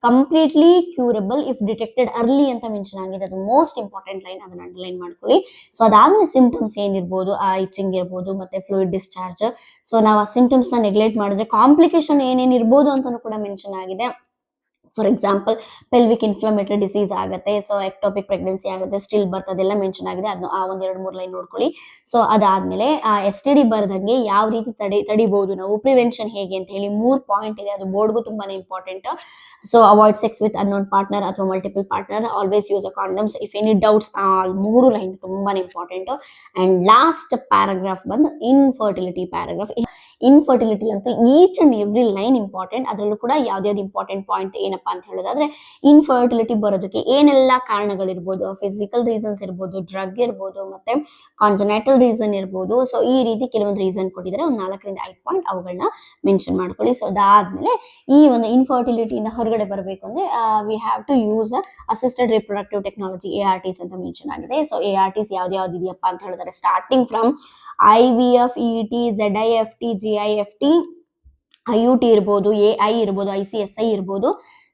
completely curable if detected early ಅಂತ ಮೆನ್ಷನ್ ಆಗಿದೆ. ಅದು ಮೋಸ್ಟ್ ಇಂಪಾರ್ಟೆಂಟ್ ಲೈನ್, ಅದನ್ನ ಅಂಡರ್ಲೈನ್ ಮಾಡ್ಕೊಳ್ಳಿ. ಸೊ ಅದಾದ್ಮೇಲೆ ಸಿಂಪ್ಟಮ್ಸ್ ಏನಿರ್ಬೋದು, ಇಚಿಂಗ್ ಇರ್ಬೋದು ಮತ್ತೆ ಫ್ಲೂಯಿಡ್ ಡಿಸ್ಚಾರ್ಜ್. ಸೊ ನಾವು ಆ ಸಿಂಪ್ಟಮ್ಸ್ ನ ನೆಗ್ಲೆಕ್ಟ್ ಮಾಡಿದ್ರೆ ಕಾಂಪ್ಲಿಕೇಶನ್ ಏನೇನ್ ಇರ್ಬೋದು ಅಂತಾನು ಕೂಡ ಮೆನ್ಷನ್ ಆಗಿದೆ. For example pelvic inflammatory disease ಆಗುತ್ತೆ, ಸೊ ಎಕ್ಟೋಪಿಕ್ ಪ್ರೆಗ್ನೆನ್ಸಿ ಆಗುತ್ತೆ, ಸ್ಟಿಲ್ ಬರ್ತ್, ಅದೆಲ್ಲ ಮೆನ್ಷನ್ ಆಗಿದೆ. ಅದನ್ನ ಆ 1-2-3 ಲೈನ್ ನೋಡ್ಕೊಳ್ಳಿ. ಸೊ ಅದಾದ್ಮೇಲೆ STD ಬರ್ದಂಗೆ ಯಾವ ರೀತಿ ತಡಿಬಹುದು ನಾವು, ಪ್ರಿವೆನ್ಷನ್ ಹೇಗೆ ಅಂತ ಹೇಳಿ 3 ಪಾಯಿಂಟ್ ಇದೆ. ಅದು ಬೋರ್ಡ್ಗೂ ತುಂಬಾನೇ important. So avoid sex with unknown partner ಅಥವಾ multiple partner, always use a condoms, if any doubts. 3 line ತುಂಬಾನೇ ಇಂಪಾರ್ಟೆಂಟ್. ಅಂಡ್ ಲಾಸ್ಟ್ ಪ್ಯಾರಾಗ್ರಾಫ್ ಬಂದು ಇನ್ಫರ್ಟಿಲಿಟಿ ಪ್ಯಾರಾಗ್ರಾಫ್. ಇನ್ಫರ್ಟಿಲಿಟಿ ಅಂತೂ each and every line important. ಅದರಲ್ಲೂ ಕೂಡ ಯಾವ್ದಾವ್ದು ಇಂಪಾರ್ಟೆಂಟ್ ಪಾಯಿಂಟ್ ಏನಪ್ಪಾ ಅಂತ ಹೇಳೋದಾದ್ರೆ infertility ಬರೋದಕ್ಕೆ ಏನೆಲ್ಲ ಕಾರಣಗಳಿರ್ಬೋದು, ಫಿಸಿಕಲ್ ರೀಸನ್ಸ್ ಇರ್ಬೋದು, ಡ್ರಗ್ ಇರ್ಬೋದು, ಮತ್ತೆ ಕಾಂಜನೈಟಲ್ ರೀಸನ್ ಇರ್ಬೋದು. ಸೊ ಈ ರೀತಿ ಕೆಲವೊಂದು ರೀಸನ್ ಕೊಟ್ಟಿದ್ದಾರೆ, ಒಂದು 4-5 ಪಾಯಿಂಟ್ ಅವುಗಳನ್ನ ಮೆನ್ಷನ್ ಮಾಡ್ಕೊಳ್ಳಿ. ಸೊ ಅದಾದ್ಮೇಲೆ ಈ ಒಂದು ಇನ್ಫರ್ಟಿಲಿಟಿಯಿಂದ ಹೊರಗಡೆ ಬರಬೇಕು ಅಂದ್ರೆ we have to use assisted reproductive technology ARTs ಅಂತ ಮೆನ್ಷನ್ ಆಗಿದೆ. ಸೊ ARTs ಯಾವ್ದು ಇದೆಯಪ್ಪ ಅಂತ ಹೇಳಿದ್ರೆ starting from IVF, ET, ZIFT, GIFT, IUT ಇರ್ಬೋದು, AI ಇರ್ಬೋದು, ICSI ಇರ್ಬೋದು.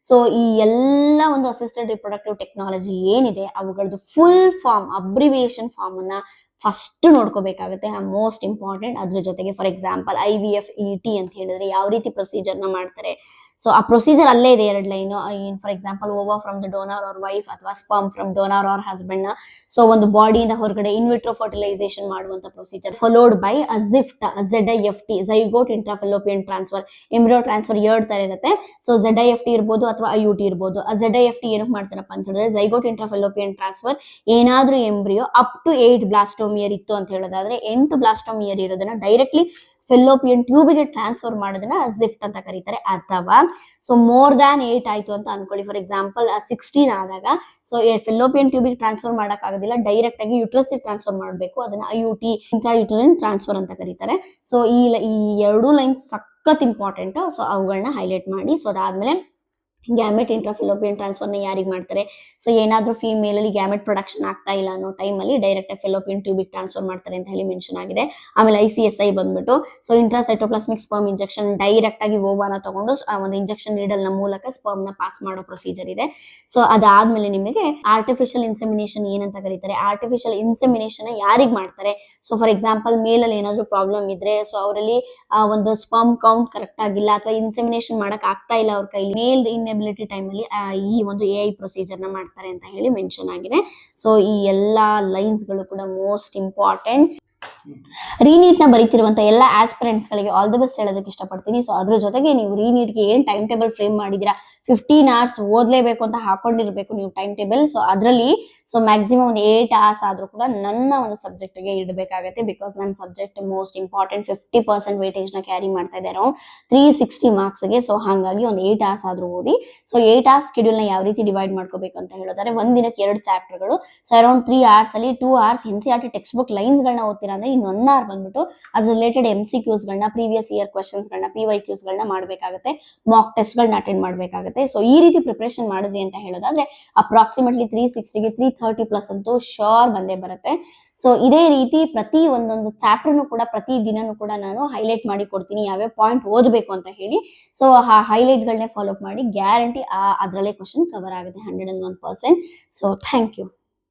ಸೊ ಈ ಎಲ್ಲ ಒಂದು ಅಸಿಸ್ಟೆಡ್ ರಿಪ್ರೊಡಕ್ಟಿವ್ ಟೆಕ್ನಾಲಜಿ ಏನಿದೆ ಅವುಗಳದ್ದು ಫುಲ್ ಫಾರ್ಮ್, ಅಬ್ರಿವಿಯೇಷನ್ ಫಾರ್ಮ್ ಅನ್ನ ಫಸ್ಟ್ ನೋಡ್ಕೋಬೇಕಾಗುತ್ತೆ, ಮೋಸ್ಟ್ ಇಂಪಾರ್ಟೆಂಟ್. ಅದ್ರ ಜೊತೆಗೆ ಫಾರ್ ಎಕ್ಸಾಂಪಲ್ IVF, ET ಅಂತ ಹೇಳಿದ್ರೆ ಯಾವ ರೀತಿ ಪ್ರೊಸೀಜರ್ ನ ಮಾಡ್ತಾರೆ. ಸೊ ಆ ಪ್ರೊಸೀಜರ್ ಅಲ್ಲೇ ಇದೆ 2 line. For example ova from the donor or wife ಅಥವಾ sperm from donor or husband ನ ಸೊ ಒಂದು ಬಾಡಿಯಿಂದ ಹೊರಗಡೆ ಇನ್ವಿಟ್ರೋ ಫರ್ಟಿಲೈಸೇಷನ್ ಮಾಡುವಂತ procedure, followed by ZIFT, ZIFT zygote intrafallopian transfer. Embryo transfer 2 ತರ ಇರುತ್ತೆ. ಸೊ ZIFT ಇರ್ಬೋದು ಅಥವಾ IUT ಇರ್ಬೋದು. ZIFT ಏನಕ್ಕೆ ಮಾಡ್ತಾರಪ್ಪ ಅಂತ ಹೇಳಿದ್ರೆ ಝೈಗೋಟ್ ಇಂಟ್ರಾಫೆಲೋಪಿಯನ್ ಟ್ರಾನ್ಸ್ಫರ್, ಏನಾದ್ರೂ ಎಂಬ್ರಿಯೋ ಅಪ್ ಟು 8 ಬ್ಲಾಸ್ಟೋಮಿಯರ್ ಇತ್ತು ಅಂತ ಹೇಳೋದಾದ್ರೆ 8 ಬ್ಲಾಸ್ಟೋಮಿಯರ್ ಇರೋದನ್ನ ಡೈರೆಕ್ಟ್ಲಿ ಫೆಲ್ಲೋಪಿಯನ್ ಟ್ಯೂಬಿಗೆ ಟ್ರಾನ್ಸ್ಫರ್ ಮಾಡೋದನ್ನ ಜಿಫ್ಟ್ ಅಂತ ಕರೀತಾರೆ. ಅಥವಾ ಸೊ ಮೋರ್ ದ್ಯಾನ್ 8 ಆಯ್ತು ಅಂತ ಅನ್ಕೊಳ್ಳಿ, ಫಾರ್ ಎಕ್ಸಾಂಪಲ್ 16 ಆದಾಗ ಸೊ ಫೆಲ್ಲೋಪಿಯನ್ ಟ್ಯೂಬಿಗೆ ಟ್ರಾನ್ಸ್ಫರ್ ಮಾಡಕ್ ಆಗೋದಿಲ್ಲ, ಡೈರೆಕ್ಟ್ ಆಗಿ ಯುಟ್ರಸ್ ಟ್ರಾನ್ಸ್ಫರ್ ಮಾಡಬೇಕು, ಅದನ್ನ IUT ಇಂಟ್ರಾಯುಟರಿನ್ ಟ್ರಾನ್ಸ್ಫರ್ ಅಂತ ಕರೀತಾರೆ. ಸೊ ಈ ಎರಡು ಲೈನ್ಸ್ ಸಖತ್ ಇಂಪಾರ್ಟೆಂಟ್. ಸೊ ಅವುಗಳನ್ನ ಹೈಲೈಟ್ ಮಾಡಿ. ಸೊ ಅದಾದ್ಮೇಲೆ ಗ್ಯಾಮೆಟ್ ಇಂಟ್ರಾಫಿಲೋಪಿಯನ್ ಟ್ರಾನ್ಸ್ಫರ್ನ ಯಾರಿಗೆ ಮಾಡ್ತಾರೆ, ಸೊ ಏನಾದ್ರೂ ಫೀಮೇಲ್ ಅಲ್ಲಿ ಗ್ಯಾಮೆಟ್ ಪ್ರೊಡಕ್ಷನ್ ಆಗ್ತಾ ಇಲ್ಲ ಅನ್ನೋ ಟೈಮಲ್ಲಿ ಡೈರೆಕ್ಟ್ ಆಗಿ ಫೆಲೋಪಿಯನ್ ಟ್ಯೂಬಿಗೆ ಟ್ರಾನ್ಸ್ಫರ್ ಮಾಡ್ತಾರೆ ಅಂತ ಹೇಳಿ ಮೆನ್ಷನ್ ಆಗಿದೆ. ಆಮೇಲೆ ICSI ಬಂದ್ಬಿಟ್ಟು ಸೊ ಇಂಟ್ರಾಸೈಟೋಪ್ಲಾಸ್ಮಿಕ್ ಸ್ಪರ್ಮ್ ಇಂಜೆಕ್ಷನ್, ಡೈರೆಕ್ಟ್ ಆಗಿ ಓವಾನ ತಗೊಂಡು ಒಂದು ಇಂಜೆಕ್ಷನ್ ನೀಡಲ್ ನ ಮೂಲಕ ಸ್ಪರ್ಮ್ ನ ಪಾಸ್ ಮಾಡೋ ಪ್ರೊಸೀಜರ್ ಇದೆ. ಸೊ ಅದಾದ್ಮೇಲೆ ನಿಮಗೆ ಆರ್ಟಿಫಿಷಿಯಲ್ ಇನ್ಸೆಮಿನೇಷನ್ ಏನಂತ ಕರೀತಾರೆ. ಆರ್ಟಿಫಿಷಿಯಲ್ ಇನ್ಸೆಮಿನೇಷನ್ ಯಾರಿಗೆ ಮಾಡ್ತಾರೆ, ಸೊ ಫಾರ್ ಎಕ್ಸಾಂಪಲ್ ಮೇಲ್ ಅಲ್ಲಿ ಏನಾದ್ರೂ ಪ್ರಾಬ್ಲಮ್ ಇದ್ರೆ, ಸೊ ಅವರಲ್ಲಿ ಒಂದು ಸ್ಪರ್ಮ್ ಕೌಂಟ್ ಕರೆಕ್ಟ್ ಆಗಿಲ್ಲ ಅಥವಾ ಇನ್ಸೆಮಿನೇಷನ್ ಮಾಡಕ್ ಆಗ್ತಾ ಇಲ್ಲ ಅವ್ರ ಕೈಲಿ, ಮೇಲ್ ಇನ್ಎಬಿಲಿಟಿ ಟೈಮ್ ಅಲ್ಲಿ ಈ ಒಂದು AI ಪ್ರೊಸೀಜರ್ ನ ಮಾಡ್ತಾರೆ ಅಂತ ಹೇಳಿ ಮೆನ್ಷನ್ ಆಗಿದೆ. ಸೊ ಈ ಎಲ್ಲಾ ಲೈನ್ಸ್ ಗಳು ಕೂಡ ಮೋಸ್ಟ್ ಇಂಪಾರ್ಟೆಂಟ್. ರೀನೀಟ್ ನ ಬರೀತಿರುವಂತ ಎಲ್ಲ ಆಸ್ಪಿರೆಂಟ್ಸ್ ಗಳಿಗೆ ಆಲ್ ದಿ ಬೆಸ್ಟ್ ಹೇಳೋದಕ್ಕೆ ಇಷ್ಟಪಡ್ತೀನಿ. ಸೊ ಅದ್ರ ಜೊತೆಗೆ ನೀವು ರೀನೀಟ್ ಗೆ ಏನ್ ಟೈಮ್ ಟೇಬಲ್ ಫ್ರೇಮ್ ಮಾಡಿದಿರಾ, 15 hours ಓದ್ಲೇಬೇಕು ಅಂತ ಹಾಕೊಂಡಿರ್ಬೇಕು ನೀವು ಟೈಮ್ ಟೇಬಲ್. ಸೊ ಅದರಲ್ಲಿ ಸೊ ಮ್ಯಾಕ್ಸಿಮಮ್ ಒಂದು 8 hours ಆದ್ರೂ ಕೂಡ ನನ್ನ ಒಂದು ಸಬ್ಜೆಕ್ಟ್ ಗೆ ಇಡಬೇಕಾಗತ್ತೆ. ಬಿಕಾಸ್ ನನ್ನ ಸಬ್ಜೆಕ್ಟ್ ಮೋಸ್ಟ್ ಇಂಪಾರ್ಟೆಂಟ್, 50% ವೇಟೇಜ್ ನ ಕ್ಯಾರಿ ಮಾಡ್ತಾ ಇದೆ ಅರೌಂಡ್ 360 marks ಗೆ. ಸೊ ಹಾಗಾಗಿ ಒಂದು 8 hours ಆದ್ರೂ ಓದಿ. ಸೊ 8 hours ಸ್ಕೆಡ್ಯೂಲ್ ನ ಯಾವ ರೀತಿ ಡಿವೈಡ್ ಮಾಡ್ಕೋಬೇಕು ಅಂತ ಹೇಳಿದ್ರೆ, ಒಂದ್ ದಿನಕ್ಕೆ 2 ಚಾಪ್ಟರ್ಗಳು, ಸೊ ಅರೌಂಡ್ 3 hours ಅಲ್ಲಿ 2 hours NCERT text book lines ಗಳನ್ನ ಓದ್ತೀರಾ ಅಂದ್ರೆ ಇನ್ನು 1 hour ಬಂದ್ಬಿಟ್ಟು ಅದ್ರ ರಿಲೇಟೆಡ್ MCQs ಗಳನ್ನ, ಪ್ರೀವಿಯಸ್ ಇಯರ್ ಕ್ವೆಶ್ಚನ್ಸ್ ಗಳನ್ನ, PYQs ಗಳನ್ನ ಮಾಡ್ಬೇಕಾಗತ್ತೆ, ಮಾಕ್ ಟೆಸ್ಟ್ ಗಳನ್ನ ಅಟೆಂಡ್ ಮಾಡ್ಬೇಕಾಗತ್ತೆ. ಸೊ ಈ ರೀತಿ ಪ್ರಿಪರೇಷನ್ ಮಾಡಿದ್ರಿ ಅಂತ ಹೇಳೋದಾದ್ರೆ ಅಪ್ರಾಕ್ಸಿಮೇಟ್ಲಿ 360 ಗೆ 330+ ಅಂತೂ ಶೋರ್ ಬಂದೇ ಬರುತ್ತೆ. ಸೊ ಇದೇ ರೀತಿ ಪ್ರತಿ ಒಂದೊಂದು ಚಾಪ್ಟರ್ನು ಕೂಡ ಪ್ರತಿ ದಿನನೂ ಕೂಡ ನಾನು ಹೈಲೈಟ್ ಮಾಡಿ ಕೊಡ್ತೀನಿ, ಯಾವ್ಯಾವ ಪಾಯಿಂಟ್ ಓದಬೇಕು ಅಂತ ಹೇಳಿ. ಸೊ ಆ ಹೈಲೈಟ್ ಗಳನ್ನೇ ಫಾಲೋ ಮಾಡಿ, ಗ್ಯಾರಂಟಿ ಅದರಲ್ಲೇ ಕ್ವಶನ್ ಕವರ್ ಆಗುತ್ತೆ 101%. So thank you.